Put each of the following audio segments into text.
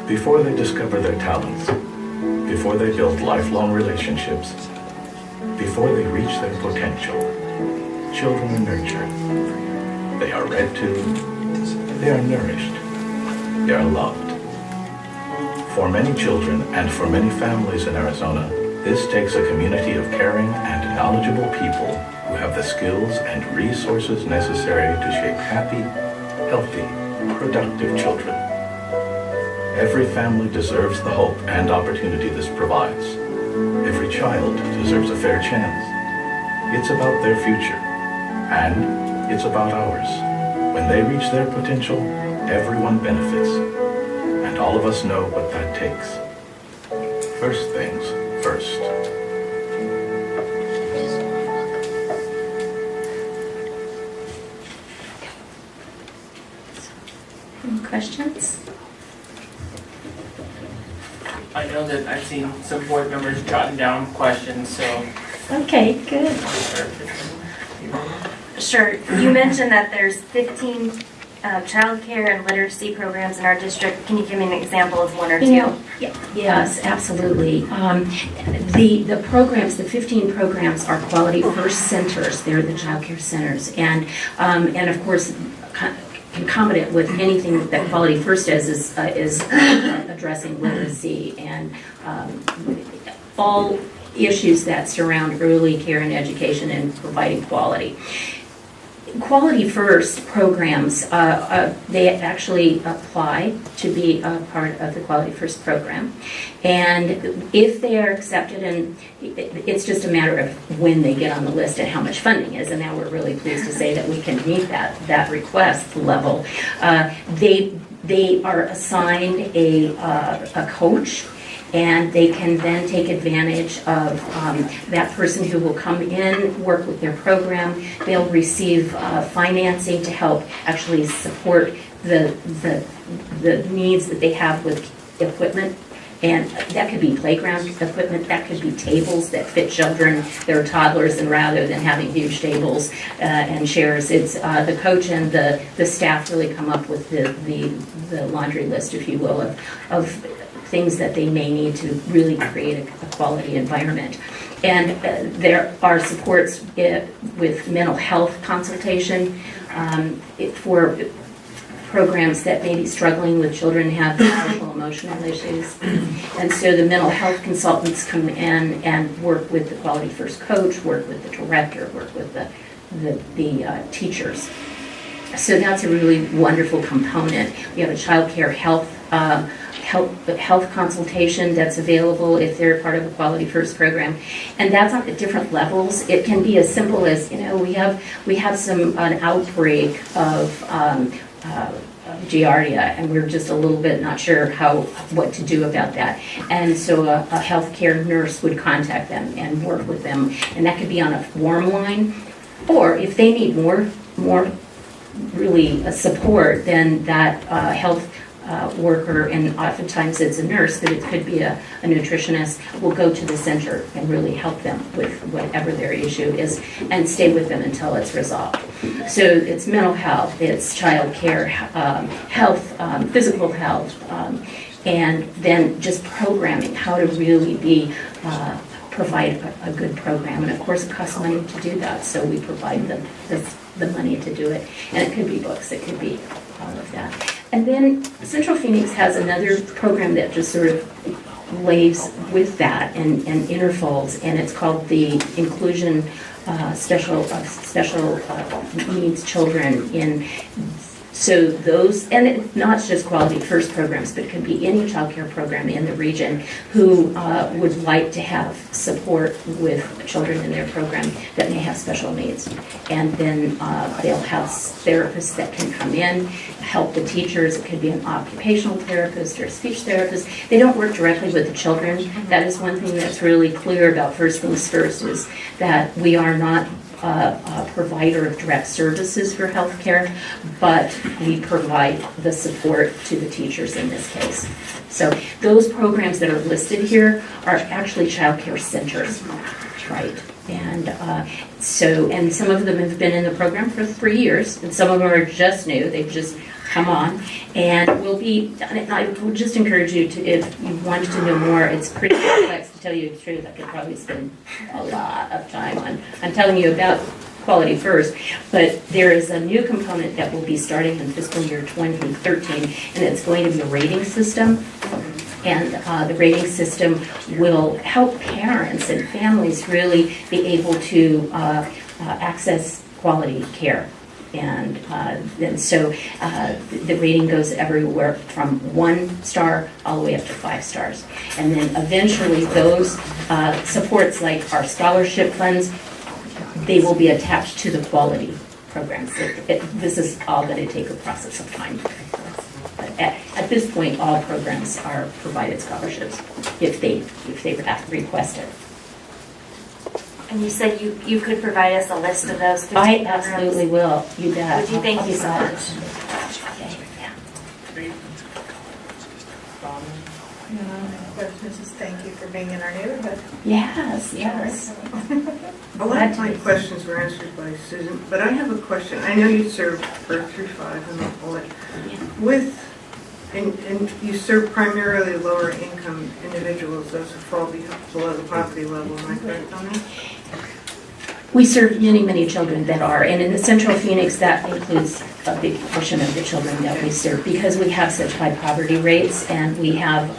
Before they discover their talents, before they build lifelong relationships, before they reach their potential, children are nurtured. They are read to, they are nourished, they are loved. For many children and for many families in Arizona, this takes a community of caring and knowledgeable people who have the skills and resources necessary to shape happy, healthy, productive children. Every family deserves the hope and opportunity this provides. Every child deserves a fair chance. It's about their future, and it's about ours. When they reach their potential, everyone benefits, and all of us know what that takes. First things first. Any questions? I know that I've seen some board members jotting down questions, so. Okay, good. Sure. You mentioned that there's 15 childcare and literacy programs in our district. Can you give me an example of one or two? Yes, absolutely. The programs, the 15 programs are Quality First Centers. They're the child care centers. And of course, concomitant with anything that Quality First is addressing literacy and all issues that surround early care and education and providing quality. Quality First programs, they actually apply to be a part of the Quality First program. And if they are accepted, and it's just a matter of when they get on the list and how much funding is, and now we're really pleased to say that we can meet that request level. They are assigned a coach, and they can then take advantage of that person who will come in, work with their program. They'll receive financing to help actually support the needs that they have with equipment. And that could be playground equipment, that could be tables that fit children, they're toddlers, and rather than having huge tables and chairs, it's the coach and the staff really come up with the laundry list, if you will, of things that they may need to really create a quality environment. And there are supports with mental health consultation for programs that may be struggling with children who have social emotional issues. And so the mental health consultants come in and work with the Quality First coach, work with the director, work with the teachers. So that's a really wonderful component. We have a child care health consultation that's available if they're part of a Quality First program, and that's on different levels. It can be as simple as, we have an outbreak of Giardia, and we're just a little bit not sure what to do about that. And so a healthcare nurse would contact them and work with them, and that could be on a warm line, or if they need more really support, then that health worker, and oftentimes it's a nurse, but it could be a nutritionist, will go to the center and really help them with whatever their issue is and stay with them until it's resolved. So it's mental health, it's child care, health, physical health, and then just programming, how to really provide a good program. And of course it costs money to do that, so we provide them the money to do it. And it could be books, it could be all of that. And then Central Phoenix has another program that just sort of lays with that and interfolds, and it's called the Inclusion Special Needs Children in. So those, and it's not just Quality First programs, but it could be any child care program in the region who would like to have support with children in their program that may have special needs. And then they'll have therapists that can come in, help the teachers. It could be an occupational therapist or a speech therapist. They don't work directly with the children. That is one thing that's really clear about First Things First, is that we are not a provider of direct services for healthcare, but we provide the support to the teachers in this case. So those programs that are listed here are actually child care centers, right? And and some of them have been in the program for 3 years, and some of them are just new. They've just come on, and we'll be, and I would just encourage you to, if you wanted to know more, it's pretty complex, to tell you the truth. I could probably spend a lot of time on telling you about Quality First, but there is a new component that will be starting in fiscal year 2013, and it's going to be a rating system. And the rating system will help parents and families really be able to access quality care. And so the rating goes everywhere from 1 star all the way up to 5 stars. And then eventually those supports, like our scholarship funds, they will be attached to the quality programs. This is all going to take a process of time. But at this point, all programs are provided scholarships if they request it. And you said you could provide us a list of those 15 I programs? absolutely will. You bet. Would you? Thank I'll you be so glad. much. Okay, yeah. Questions, just thank you for being in our neighborhood. Yes, yes. A lot of my questions were answered by Susan, but I have a question. I know you serve birth through 5 in the bullet. And you serve primarily lower income individuals, those who fall below the poverty level, am I correct on that? We serve many, many children that are, and in the Central Phoenix, that includes a big portion of the children that we serve because we have such high poverty rates, and we have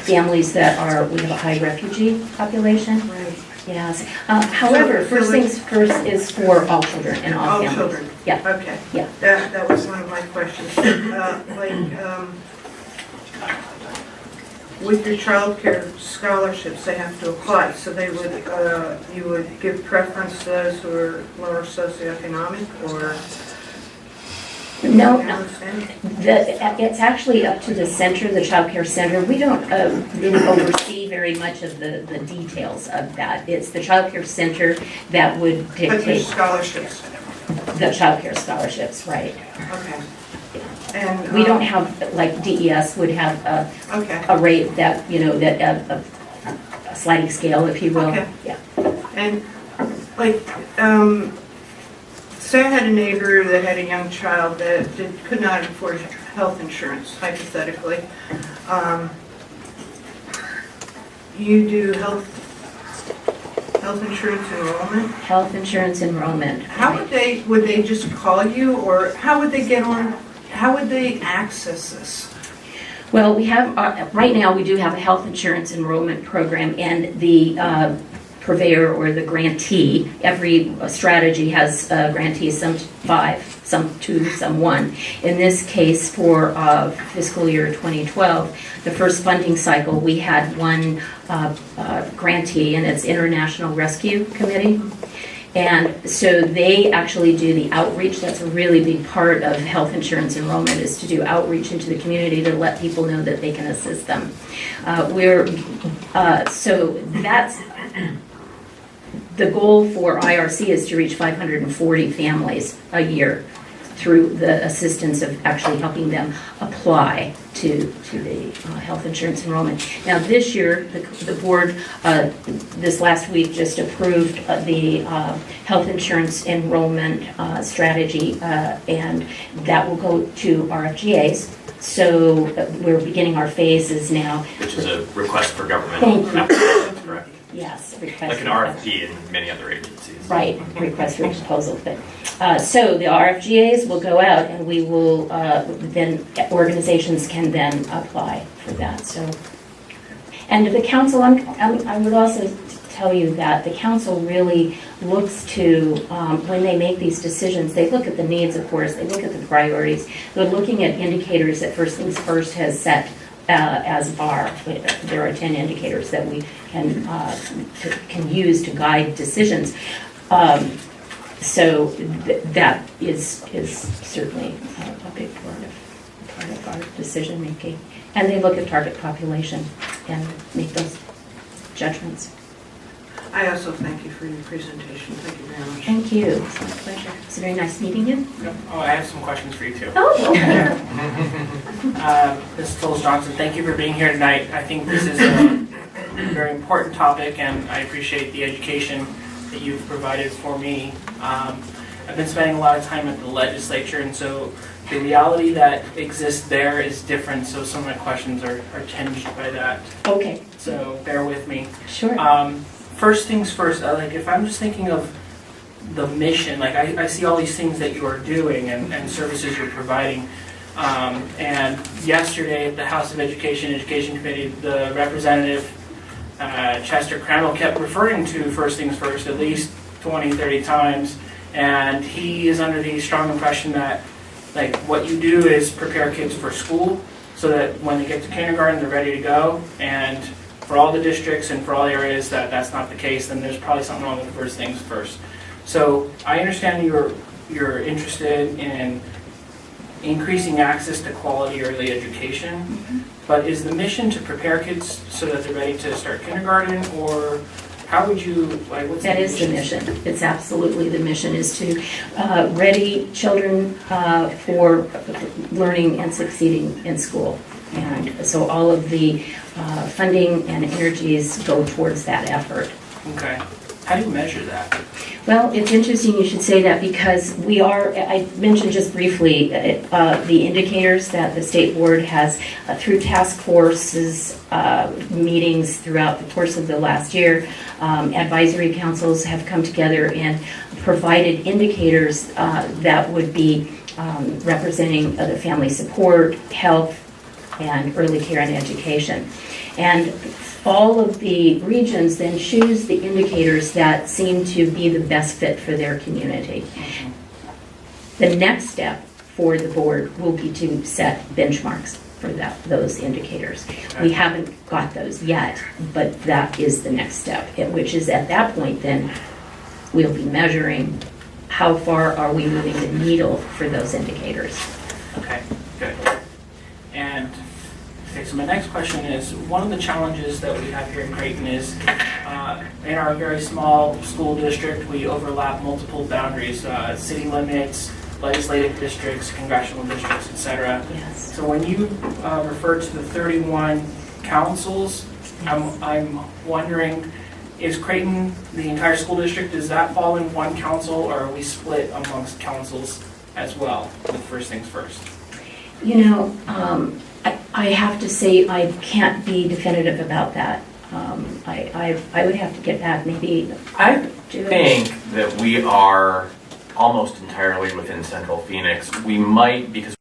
families that are, we have a high refugee population. Right. Yes. However, So- first things first is for all children and all All families. children? Yeah. Okay. Yeah. That was one of my questions. With your child care scholarships, they have to apply, so they would, you would give preference to those who are lower socioeconomic, or? No, I no. understand. It's actually up to the center, the child care center. We don't really oversee very much of the details of that. It's the child care center that would But your dictate scholarships, the child care scholarships, right? okay. And We don't have, like DES would have Okay, a rate that, a sliding scale, if you will. Okay. Yeah. and like, say I had a neighbor that had a young child that could not afford health insurance, hypothetically. You do health insurance enrollment? Health insurance enrollment. How would they just call you, or how would they get on, how would they access this? Well, we have, right now, we do have a health insurance enrollment program, and the purveyor or the grantee, every strategy has grantees, some 5, some 2, some 1. In this case, for fiscal year 2012, the first funding cycle, we had one grantee, and it's International Rescue Committee. And so they actually do the outreach. That's a really big part of health insurance enrollment, is to do outreach into the community to let people know that they can assist them. So that's the goal for IRC, is to reach 540 families a year through the assistance of actually helping them apply to the health insurance enrollment. Now this year, the board this last week just approved the health insurance enrollment strategy, and that will go to RFGAs. So we're beginning our phases now. Which is a request for government Thank you. application, correct? Yes, request. Like an RFP in many other agencies. Right, request for proposal. But so the RFGAs will go out, and we will then organizations can then apply for that. So, and the council, I would also tell you that the council really looks to when they make these decisions, they look at the needs, of course, they look at the priorities. They're looking at indicators that First Things First has set as bar. There are 10 indicators that we can use to guide decisions. So that is certainly a big part of our decision making. And they look at target population and make those judgments. I also thank you for your presentation. Thank you very much. Thank you. It's my pleasure. It's very nice meeting you. Oh, I have some questions for you too. Oh, okay. Ms. Phyllis Johnson, thank you for being here tonight. I think this is a very important topic, and I appreciate the education that you've provided for me. I've been spending a lot of time at the legislature, and so the reality that exists there is different, so some of my questions are tinged by that. Okay, So bear with me. sure. First things first, like if I'm just thinking of the mission, like I see all these things that you are doing and services you're providing. And yesterday at the House of Education Committee, the representative, Chester Crandall, kept referring to First Things First at least 20, 30 times. And he is under the strong impression that like what you do is prepare kids for school so that when they get to kindergarten, they're ready to go. And for all the districts and for all areas that that's not the case, then there's probably something wrong with First Things First. So I understand you're interested in increasing access to quality early education, but is the mission to prepare kids so that they're ready to start kindergarten, or how would you, like, what's That is the mission. It's absolutely the mission, is to ready children for learning and succeeding in school. And so all of the funding and energies go towards that effort. Okay. How do you measure that? Well, it's interesting you should say that, because I mentioned just briefly the indicators that the state board has through task forces, meetings throughout the course of the last year. Advisory councils have come together and provided indicators that would be representing the family support, health, and early care and education. And all of the regions then choose the indicators that seem to be the best fit for their community. The next step for the board will be to set benchmarks for those indicators. We haven't got those yet, but that is the next step, which is at that point then we'll be measuring how far are we moving the needle for those indicators. Okay, good. And okay, so my next question is, one of the challenges that we have here in Creighton is in our very small school district, we overlap multiple boundaries, city limits, legislative districts, congressional districts, etc. Yes. So when you refer to the 31 councils, I'm wondering, is Creighton, the entire school district, does that fall in one council, or are we split amongst councils as well with First Things First? You know, I have to say I can't be definitive about that. I would have to get back maybe. I think that we are almost entirely within Central Phoenix. We might, because